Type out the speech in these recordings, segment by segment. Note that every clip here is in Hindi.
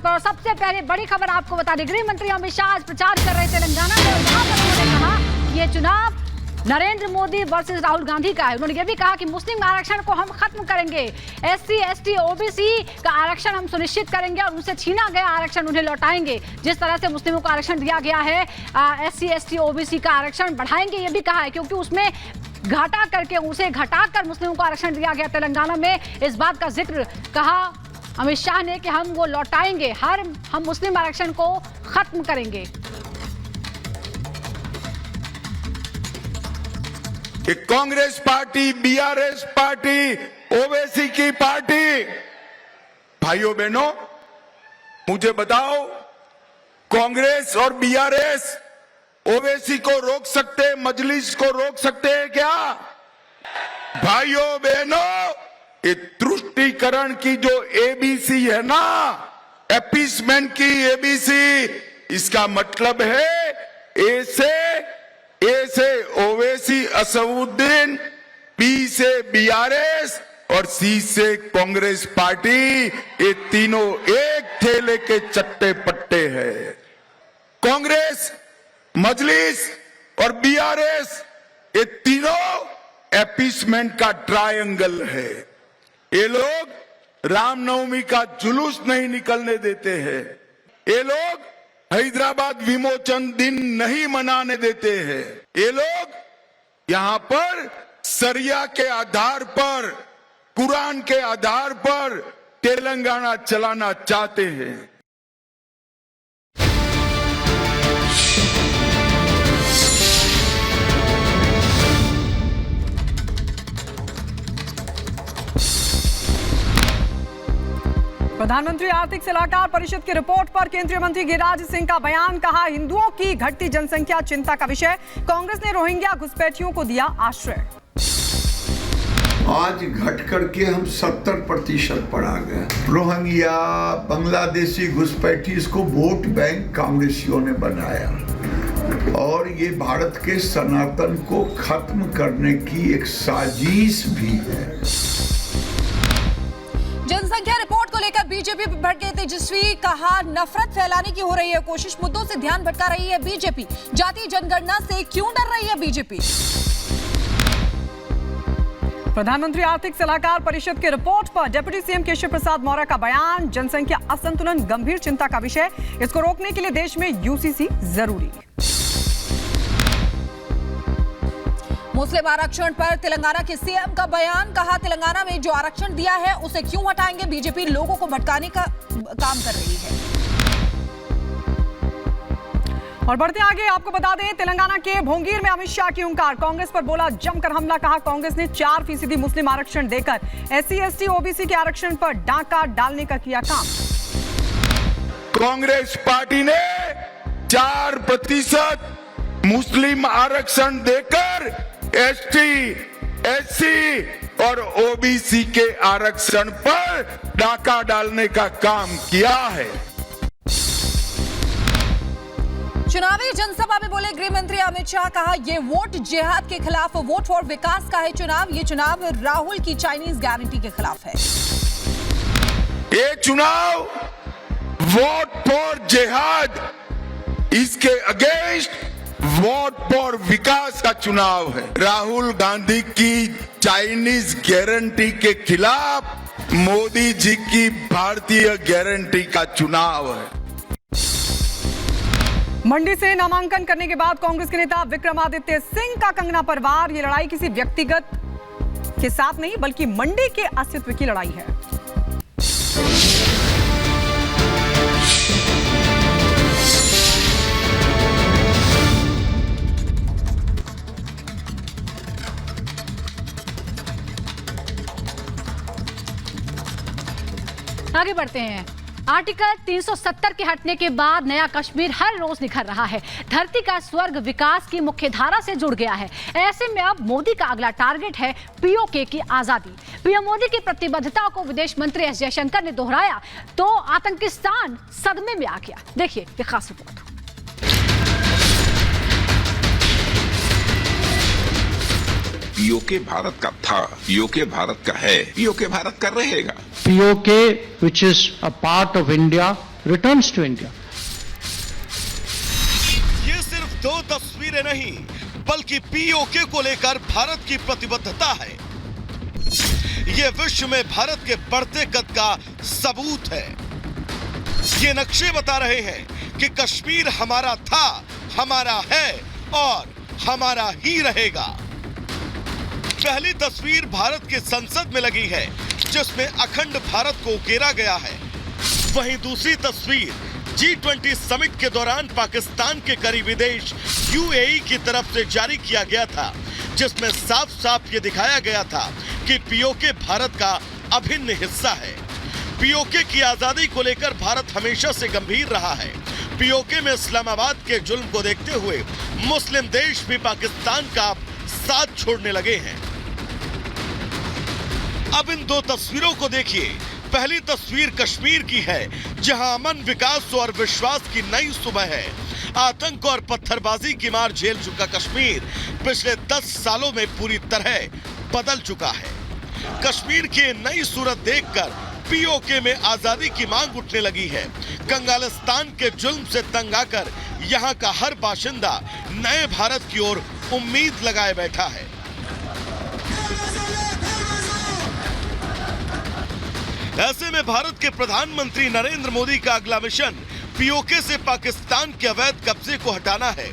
पर। और सबसे पहले बड़ी खबर आपको बता दें, गृह मंत्री अमित शाह आज प्रचार कर रहे तेलंगाना में, और वहां पर उन्होंने कहा ये चुनाव नरेंद्र मोदी वर्सेस राहुल गांधी का है। उन्होंने ये भी कहा कि मुस्लिम आरक्षण को हम खत्म करेंगे, SC ST OBC का आरक्षण हम सुनिश्चित करेंगे और उनसे छीना गया आरक्षण उन्हें लौटाएंगे। जिस तरह से मुस्लिमों को आरक्षण दिया गया है, SC ST OBC का आरक्षण बढ़ाएंगे, ये भी कहा है, क्योंकि उसमें घाटा करके उसे घटाकर मुस्लिमों को आरक्षण दिया गया तेलंगाना में। इस बात का जिक्र कहा अमित शाह ने कि हम वो लौटाएंगे, हम मुस्लिम आरक्षण को खत्म करेंगे। कि Congress party, BRS party, Owaisi की पार्टी, भाइयों बहनों मुझे बताओ, कांग्रेस और BRS ओवैसी को रोक सकते, मजलिस को रोक सकते हैं क्या? भाइयों बहनों, ये तुष्टीकरण की जो ABC है ना, अपीसमेंट की ABC, इसका मतलब है A से ओवैसी असदुद्दीन, B से BRS और C से कांग्रेस पार्टी, ये तीनों एक ठेले के चट्टे पट्टे हैं। कांग्रेस, मजलिस और BRS ये तीनों अपीसमेंट का ट्रायंगल है। ये लोग रामनवमी का जुलूस नहीं निकलने देते हैं, ये लोग हैदराबाद विमोचन दिन नहीं मनाने देते हैं, ये लोग यहां पर सरिया के आधार पर, कुरान के आधार पर तेलंगाना चलाना चाहते हैं। प्रधानमंत्री आर्थिक सलाहकार परिषद की रिपोर्ट पर केंद्रीय मंत्री गिरिराज सिंह का बयान, कहा हिंदुओं की घटती जनसंख्या चिंता का विषय, कांग्रेस ने रोहिंग्या घुसपैठियों को दिया आश्रय। आज घट करके हम 70% पर आ गए। रोहिंग्या, बांग्लादेशी घुसपैठी, इसको वोट बैंक कांग्रेसियों ने बनाया और ये भारत के सनातन को खत्म करने की एक साजिश भी है। जनसंख्या रिपोर्ट को लेकर बीजेपी पर भड़के तेजस्वी, कहा नफरत फैलाने की हो रही है कोशिश, मुद्दों से ध्यान भटका रही है बीजेपी, जातीय जनगणना से क्यों डर रही है बीजेपी। प्रधानमंत्री आर्थिक सलाहकार परिषद की रिपोर्ट पर डिप्टी सीएम केशव प्रसाद मौर्य का बयान, जनसंख्या असंतुलन गंभीर चिंता का विषय, इसको रोकने के लिए देश में UCC जरूरी। मुस्लिम आरक्षण पर तेलंगाना के सीएम का बयान, कहा तेलंगाना में जो आरक्षण दिया है उसे क्यों हटाएंगे, बीजेपी लोगों को भटकाने का काम कर रही है। और बढ़ते आगे, आपको बता दें तेलंगाना के भोंगीर में अमित शाह की हुंकार, कांग्रेस पर बोला जमकर हमला, कहा कांग्रेस ने 4% मुस्लिम आरक्षण देकर SC ST OBC के आरक्षण पर डाका डालने का किया काम। कांग्रेस पार्टी ने 4% मुस्लिम आरक्षण देकर ST SC और OBC के आरक्षण पर डाका डालने का काम किया है। चुनावी जनसभा में बोले गृह मंत्री अमित शाह, कहा ये वोट जिहाद के खिलाफ, वोट फॉर विकास का है चुनाव, ये चुनाव राहुल की चाइनीज गारंटी के खिलाफ है। ये चुनाव वोट फॉर जिहाद, इसके अगेंस्ट वोट फॉर विकास का चुनाव है। राहुल गांधी की चाइनीज गारंटी के खिलाफ मोदी जी की भारतीय गारंटी का चुनाव है। मंडी से नामांकन करने के बाद कांग्रेस के नेता विक्रमादित्य सिंह का कंगना पर वार, ये लड़ाई किसी व्यक्तिगत के साथ नहीं बल्कि मंडी के अस्तित्व की लड़ाई है। आगे बढ़ते हैं। आर्टिकल 370 के हटने के बाद नया कश्मीर हर रोज निखर रहा है। धरती का स्वर्ग विकास की मुख्य धारा से जुड़ गया है। ऐसे में अब मोदी का अगला टारगेट है POK की आजादी। पीएम मोदी की प्रतिबद्धता को विदेश मंत्री एस जयशंकर ने दोहराया तो आतंकिस्तान सदमे में आ गया। देखिए ये खास रिपोर्ट। POK भारत का था, POK भारत का है, POK भारत का रहेगा। POK, which is a part of India, returns to India. ये सिर्फ दो तस्वीरें नहीं बल्कि पीओके को लेकर भारत की प्रतिबद्धता है। ये विश्व में भारत के बढ़ते कद का सबूत है। ये नक्शे बता रहे हैं कि कश्मीर हमारा था, हमारा है और हमारा ही रहेगा। पहली तस्वीर भारत के संसद में लगी है जिसमें अखंड भारत को उकेरा गया है। वहीं दूसरी तस्वीर G20 समिट के दौरान पाकिस्तान के करीबी देश UAE की तरफ से जारी किया गया था, जिसमें साफ साफ ये दिखाया गया था कि पीओके भारत का अभिन्न हिस्सा है। पीओके की आजादी को लेकर भारत हमेशा से गंभीर रहा है। पीओके में इस्लामाबाद के जुल्म को देखते हुए मुस्लिम देश भी पाकिस्तान का साथ छोड़ने लगे हैं। अब इन दो तस्वीरों को देखिए। पहली तस्वीर कश्मीर की है, जहां अमन, विकास और विश्वास की नई सुबह है। आतंक और पत्थरबाजी की मार झेल चुका कश्मीर पिछले 10 सालों में पूरी तरह बदल चुका है। कश्मीर की नई सूरत देखकर पीओके में आजादी की मांग उठने लगी है। कंगालिस्तान के जुल्म से तंग आकर यहां का हर बाशिंदा नए भारत की ओर उम्मीद लगाए बैठा है। ऐसे में भारत के प्रधानमंत्री नरेंद्र मोदी का अगला मिशन पीओके से पाकिस्तान के अवैध कब्जे को हटाना है।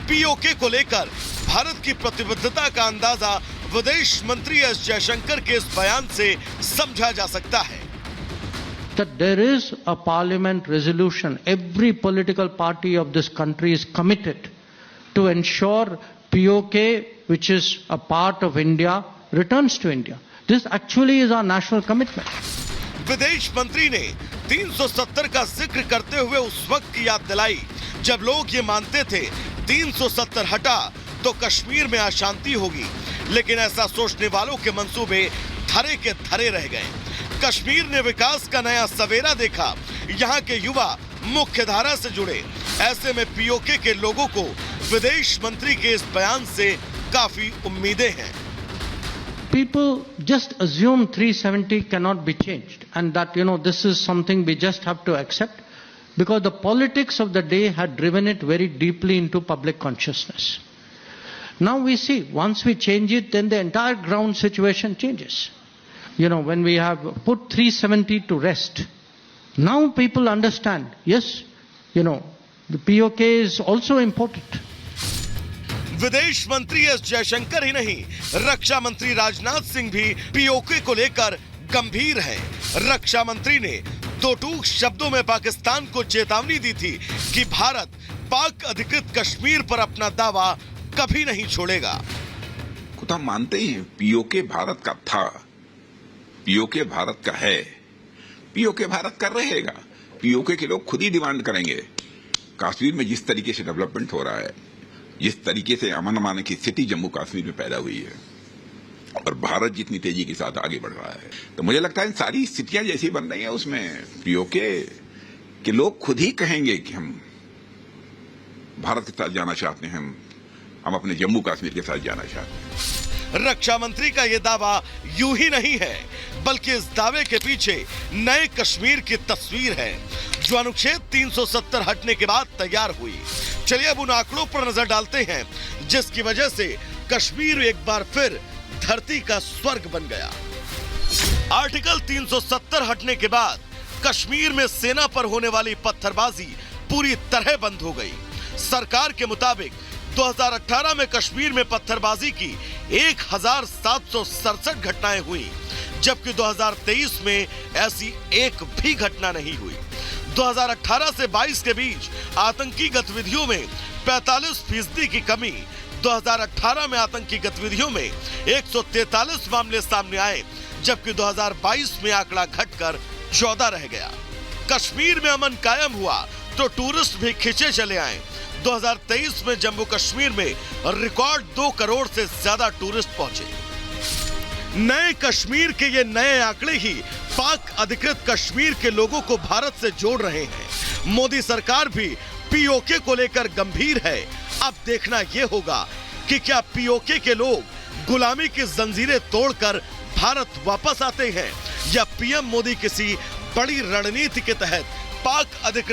पीओके को लेकर भारत की प्रतिबद्धता का अंदाजा विदेश मंत्री एस जयशंकर के इस बयान से समझा जा सकता है। That there is a parliament resolution. Every political party of this country is committed to ensure POK, which is a part of India, returns to India. This actually is our national commitment. विदेश मंत्री ने 370 का जिक्र करते हुए उस वक्त की याद दिलाई जब लोग ये मानते थे 370 हटा तो कश्मीर में अशांति होगी, लेकिन ऐसा सोचने वालों के मंसूबे धरे के धरे रह गए। कश्मीर ने विकास का नया सवेरा देखा। यहाँ के युवा मुख्य धारा से जुड़े। ऐसे में पीओके के लोगों को विदेश मंत्री के इस बयान से काफी उम्मीदें हैं। People just assume 370 cannot be changed, and that, this is something we just have to accept, because the politics of the day had driven it very deeply into public consciousness. Now we see, once we change it, then the entire ground situation changes. When we have put 370 to rest, now people understand, yes, the POK is also important. विदेश मंत्री एस जयशंकर ही नहीं, रक्षा मंत्री राजनाथ सिंह भी पीओके को लेकर गंभीर हैं। रक्षा मंत्री ने दो टूक शब्दों में पाकिस्तान को चेतावनी दी थी कि भारत पाक अधिकृत कश्मीर पर अपना दावा कभी नहीं छोड़ेगा। खुद हम मानते हैं पीओके भारत का था, पीओके भारत का है, पीओके भारत का रहेगा। पीओके के लोग खुद ही डिमांड करेंगे। कश्मीर में जिस तरीके से डेवलपमेंट हो रहा है, जिस तरीके से अमन अमान की स्थिति जम्मू कश्मीर में पैदा हुई है और भारत जितनी तेजी के साथ आगे बढ़ रहा है, तो मुझे लगता है सारी स्थितियां जैसी बन रही हैं उसमें पीओके के लोग खुद ही कहेंगे कि हम भारत के साथ जाना चाहते हैं, हम अपने जम्मू कश्मीर के साथ जाना चाहते हैं। रक्षा मंत्री का यह दावा यूं ही नहीं है, बल्कि इस दावे के पीछे नए कश्मीर की तस्वीर है जो अनुच्छेद 370 हटने के बाद तैयार हुई। चलिए अब उन आंकड़ों पर नजर डालते हैं जिसकी वजह से कश्मीर एक बार फिर धरती का स्वर्ग बन गया। आर्टिकल 370 हटने के बाद कश्मीर में सेना पर होने वाली पत्थरबाजी पूरी तरह बंद हो गई। सरकार के मुताबिक 2018 में कश्मीर में पत्थरबाजी की 1767 घटनाएं हुई, जबकि 2023 में ऐसी एक भी घटना नहीं हुई। 2018 से 22 के बीच आतंकी गतिविधियों में 45% की कमी। 2018 में आतंकी गतिविधियों में 143 मामले सामने आए, जबकि 2022 में आंकड़ा घटकर 14 रह गया। कश्मीर में अमन कायम हुआ तो टूरिस्ट भी खिंचे चले आए। 2023 में जम्मू कश्मीर में रिकॉर्ड 2 करोड़ से ज्यादा टूरिस्ट पहुंचे। नए कश्मीर के ये नए आंकड़े ही पाक अधिकृत कश्मीर के लोगों को भारत से जोड़ रहे हैं। मोदी सरकार भी पीओके को लेकर गंभीर है। अब देखना यह होगा कि क्या पीओके के लोग गुलामी की जंजीरें तोड़कर भारत वापस आते हैं या पीएम मोदी किसी बड़ी रणनीति के तहत पाक अधिकृत